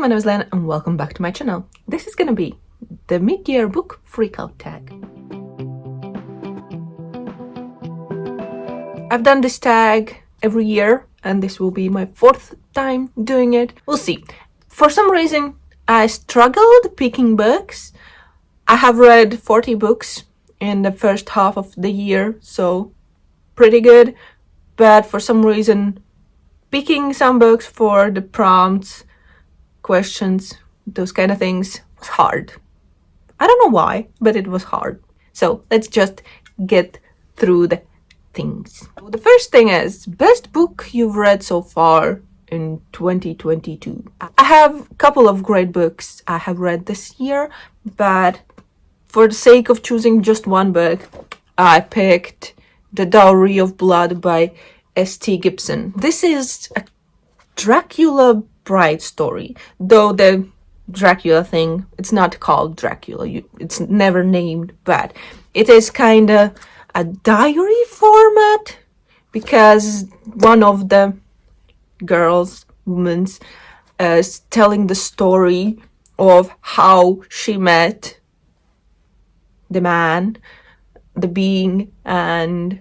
my name is Liene and welcome back to my channel. This is gonna be the mid-year book freakout tag. I've done this tag every year and this will be my 4th time doing it. We'll see. For some reason I struggled picking books. I have read 40 books in the first half of the year, so pretty good, but for some reason picking some books for the prompts, questions, those kind of things was hard. I don't know why, but it was hard. So let's just get through the things. The first thing is best book you've read so far in 2022. I have a couple of great books I have read this year, but for the sake of choosing just one book, I picked The Dowry of Blood by S.T. Gibson. This is a Dracula bride story, though the Dracula thing, it's not called Dracula, it's never named, but it is kind of a diary format because one of the women is telling the story of how she met the man, the being, and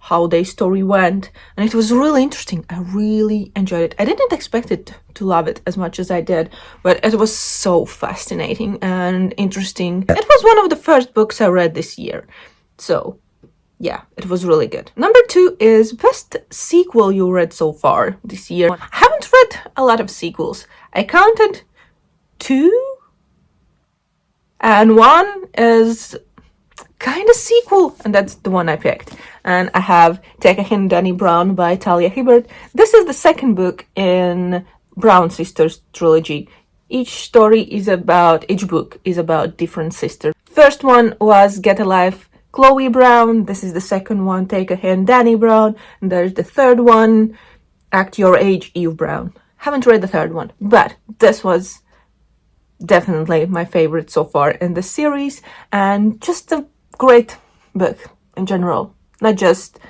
how their story went, and it was really interesting. I really enjoyed it. I didn't expect it to love it as much as I did, but it was so fascinating and interesting. It was one of the first books I read this year, so yeah, it was really good. Number 2 is best sequel you read so far this year. I haven't read a lot of sequels. I counted 2, and one is kind of sequel, and that's the one I picked. And I have Take a Hint, Danny Brown by Talia Hibbert. This is the second book in Brown Sisters trilogy. Each book is about different sisters. First one was Get a Life, Chloe Brown. This is the second one, Take a Hint, Danny Brown. And there's the third one, Act Your Age, Eve Brown. Haven't read the third one, but this was definitely my favorite so far in the series, and just a great book in general, not just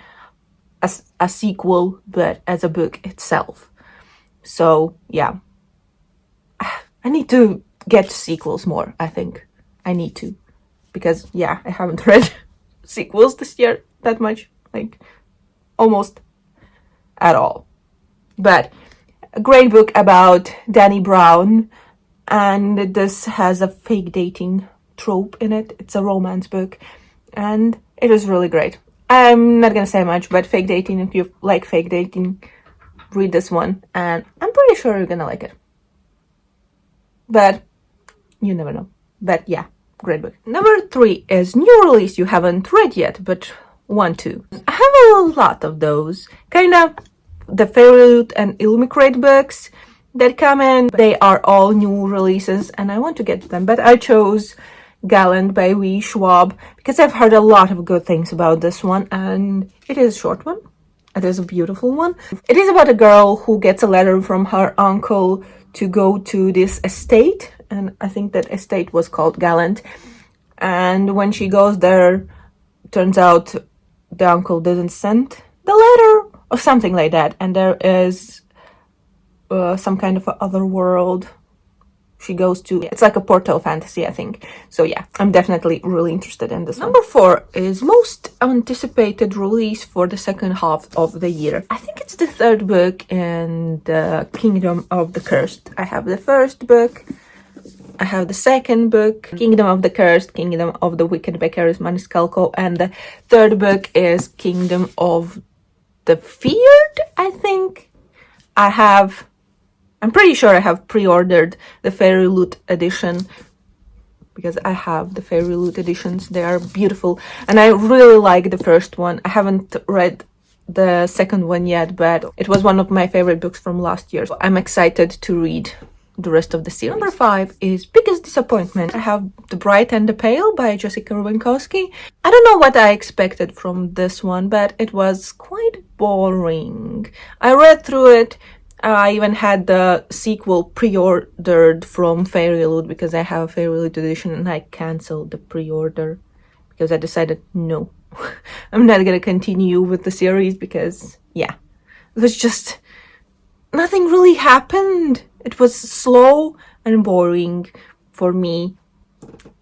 as a sequel, but as a book itself. So yeah, I need to get sequels more. I think I need to, because yeah, I haven't read sequels this year that much, like almost at all. But a great book about Danny Brown, and this has a fake dating trope in it. It's a romance book, and it is really great. I'm not gonna say much, but fake dating, if you like fake dating, read this one, and I'm pretty sure you're gonna like it. But you never know. But yeah, great book. Number 3 is new release you haven't read yet, but want to. I have a lot of those, kind of the Fairyloot and Illumicrate books that come in. They are all new releases and I want to get them, but I chose Gallant by V. Schwab because I've heard a lot of good things about this one, and it is a short one. It is a beautiful one. It is about a girl who gets a letter from her uncle to go to this estate, and I think that estate was called Gallant, and when she goes there, turns out the uncle didn't send the letter or something like that, and there is some kind of other world she goes to. It's like a portal fantasy, I think. So yeah, I'm definitely really interested in this one. Number 4 is most anticipated release for the second half of the year. I think it's the 3rd book in the Kingdom of the Cursed. I have the first book, I have the second book, Kingdom of the Cursed, Kingdom of the Wicked by Caris Maniscalco, and the 3rd book is Kingdom of the Feared, I think. I'm pretty sure I have pre-ordered the Fairyloot edition because I have the Fairyloot editions. They are beautiful and I really like the first one. I haven't read the second one yet, but it was one of my favorite books from last year. So I'm excited to read the rest of the series. Number 5 is Biggest Disappointment. I have The Bright and the Pale by Jessica Rubinkowski. I don't know what I expected from this one, but it was quite boring. I read through it. I even had the sequel pre-ordered from Fairyloot because I have a Fairyloot edition, and I canceled the pre-order because I decided no, I'm not gonna continue with the series because yeah, it was just nothing really happened. It was slow and boring for me.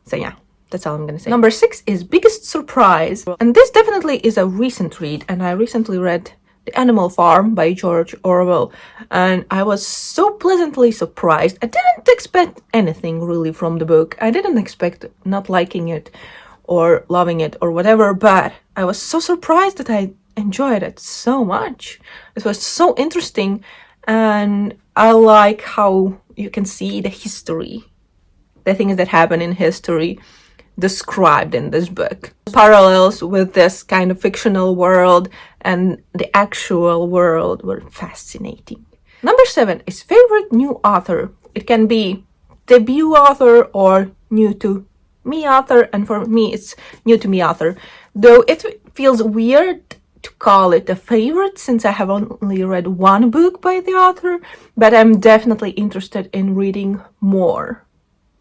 So yeah, that's all I'm gonna say. Number 6 is Biggest Surprise. And this definitely is a recent read, and I recently read The Animal Farm by George Orwell, and I was so pleasantly surprised. I didn't expect anything really from the book. I didn't expect not liking it or loving it or whatever, but I was so surprised that I enjoyed it so much. It was so interesting, and I like how you can see the history, the things that happen in history described in this book. Parallels with this kind of fictional world and the actual world were fascinating. Number 7 is Favorite New Author. It can be debut author or new to me author, and for me it's new to me author. Though it feels weird to call it a favorite since I have only read one book by the author, but I'm definitely interested in reading more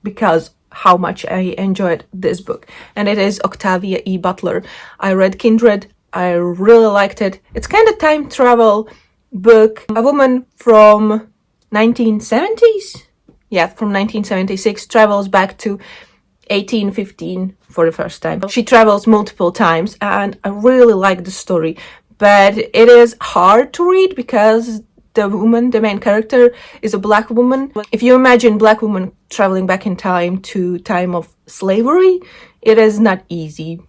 because how much I enjoyed this book. And it is Octavia E. Butler. I read Kindred. I really liked it. It's kind of time travel book. A woman from 1970s? Yeah, from 1976 travels back to 1815 for the first time. She travels multiple times, and I really like the story. But it is hard to read because the woman, the main character, is a black woman. If you imagine black woman traveling back in time to time of slavery, it is not easy.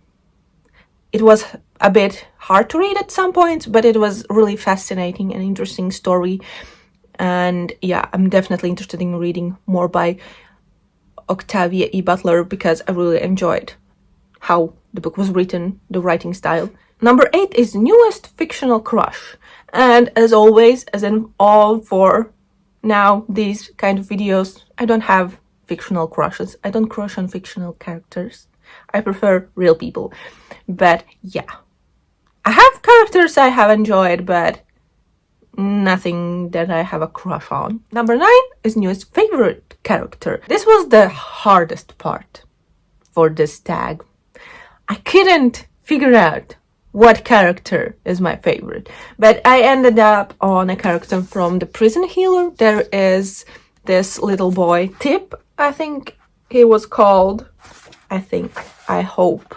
It was a bit hard to read at some points, but it was really fascinating and interesting story. And yeah, I'm definitely interested in reading more by Octavia E. Butler because I really enjoyed how the book was written, the writing style. Number 8 is Newest Fictional Crush. And as always, as in all for now these kind of videos, I don't have fictional crushes. I don't crush on fictional characters. I prefer real people. But yeah, I have characters I have enjoyed, but nothing that I have a crush on. Number 9 is Newest Favorite Character. This was the hardest part for this tag. I couldn't figure out what character is my favorite, but I ended up on a character from The Prison Healer. There is this little boy, Tip, I think he was called. I hope.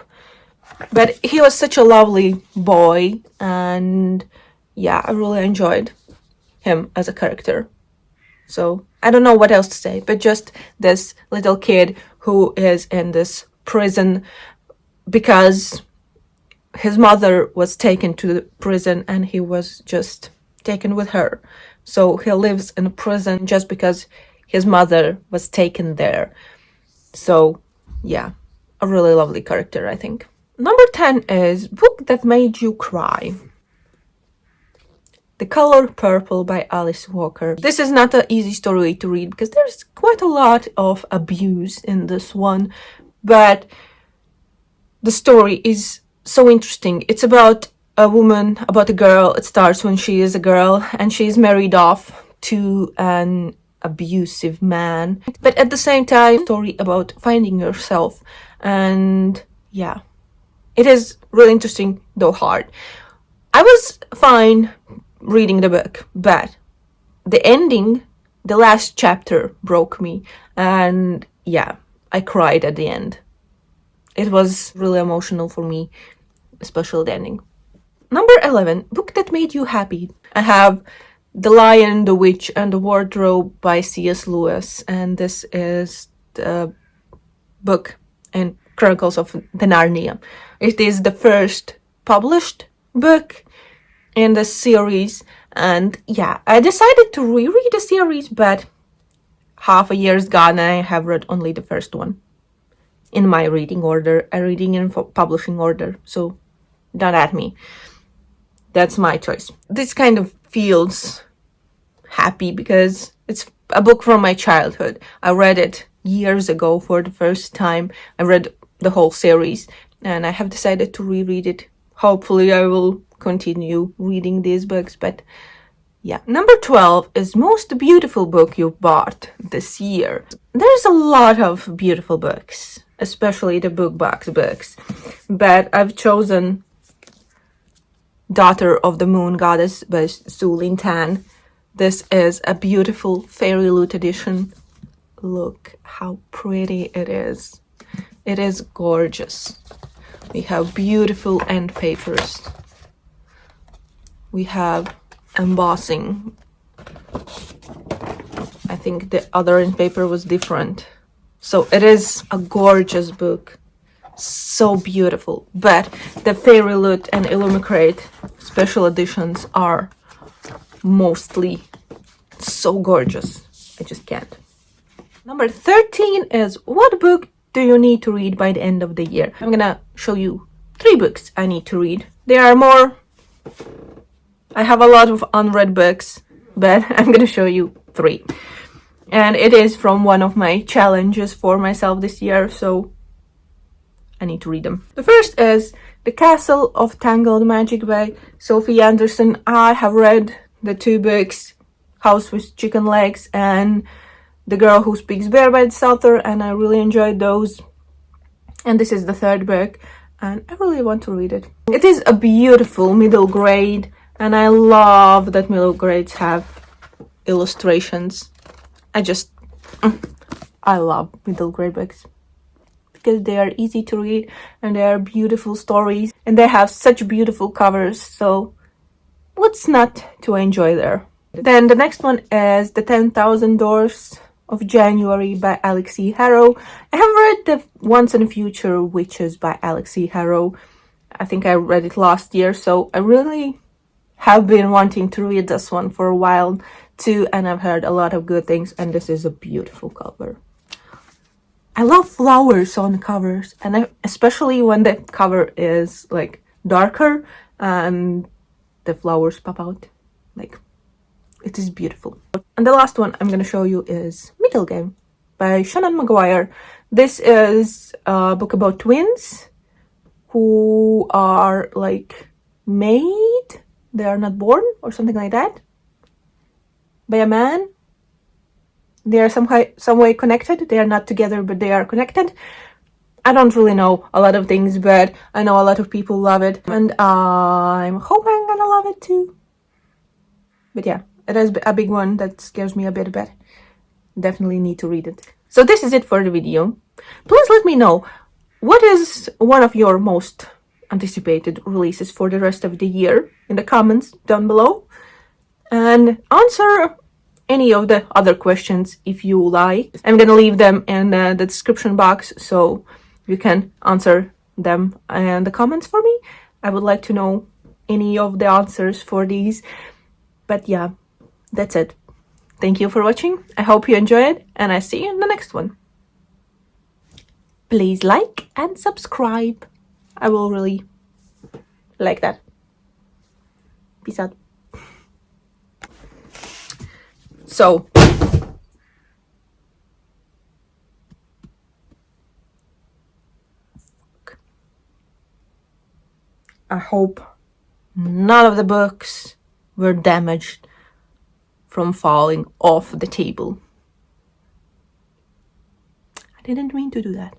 But he was such a lovely boy, and yeah, I really enjoyed him as a character. So I don't know what else to say, but just this little kid who is in this prison because his mother was taken to the prison and he was just taken with her. So he lives in prison just because his mother was taken there. So yeah, a really lovely character, I think. Number 10 is Book That Made You Cry. The Color Purple by Alice Walker. This is not an easy story to read because there's quite a lot of abuse in this one, but the story is so interesting. It's about a woman, about a girl. It starts when she is a girl and she's married off to an abusive man. But at the same time, story about finding yourself. And yeah, it is really interesting, though hard. I was fine reading the book, but the ending, the last chapter broke me. And yeah, I cried at the end. It was really emotional for me, especially the ending. Number 11, Book That Made You Happy. I have The Lion, the Witch, and the Wardrobe by C.S. Lewis, and this is the book in Chronicles of the Narnia. It is the first published book in the series, and yeah, I decided to reread the series, but half a year's gone and I have read only the first one. In my reading order, I'm reading in publishing order, so don't at me. That's my choice. This kind of feels happy because it's a book from my childhood. I read it years ago for the first time. I read the whole series and I have decided to reread it. Hopefully I will continue reading these books, but yeah. Number 12 is Most Beautiful Book You Bought This Year. There's a lot of beautiful books, especially the book box books, but I've chosen Daughter of the Moon Goddess by Su Lin Tan. This is a beautiful Fairy Loot edition. Look how pretty it is. It is gorgeous. We have beautiful end papers. We have embossing. I think the other end paper was different. So it is a gorgeous book. So beautiful. But the Fairy Loot and Illumicrate special editions are mostly so gorgeous. I just can't. Number 13 is what book do you need to read by the end of the year? I'm gonna show you 3 books I need to read. There are more. I have a lot of unread books, but I'm gonna show you 3. And it is from one of my challenges for myself this year, so I need to read them. The first is The Castle of Tangled Magic by Sophie Anderson. I have read the 2 books, House with Chicken Legs and The Girl Who Speaks Bear by the author, and I really enjoyed those. And this is the 3rd book, and I really want to read it. It is a beautiful middle grade, and I love that middle grades have illustrations. I love middle grade books because they are easy to read and they are beautiful stories and they have such beautiful covers, so what's not to enjoy there? Then the next one is The 10,000 Doors of January by Alexei Harrow. I have read the Once and Future Witches by Alexei Harrow. I think I read it last year, so I really have been wanting to read this one for a while too, and I've heard a lot of good things, and this is a beautiful cover. I love flowers on covers, and especially when the cover is like darker and the flowers pop out. Like, it is beautiful. And the last one I'm going to show you is Middle Game by Shannon Maguire. This is a book about twins who are like made, they are not born or something like that, by a man. They are some way connected. They are not together, but they are connected. I don't really know a lot of things, but I know a lot of people love it, and I'm hoping I'm gonna love it too. But yeah, it is a big one that scares me a bit, but definitely need to read it. So this is it for the video. Please let me know, what is one of your most anticipated releases for the rest of the year in the comments down below, and answer any of the other questions if you like. I'm gonna leave them in the description box so you can answer them in the comments for me. I would like to know any of the answers for these. But yeah, that's it. Thank you for watching. I hope you enjoyed, and I see you in the next one. Please like and subscribe. I will really like that. Peace out. So, I hope none of the books were damaged from falling off the table. I didn't mean to do that.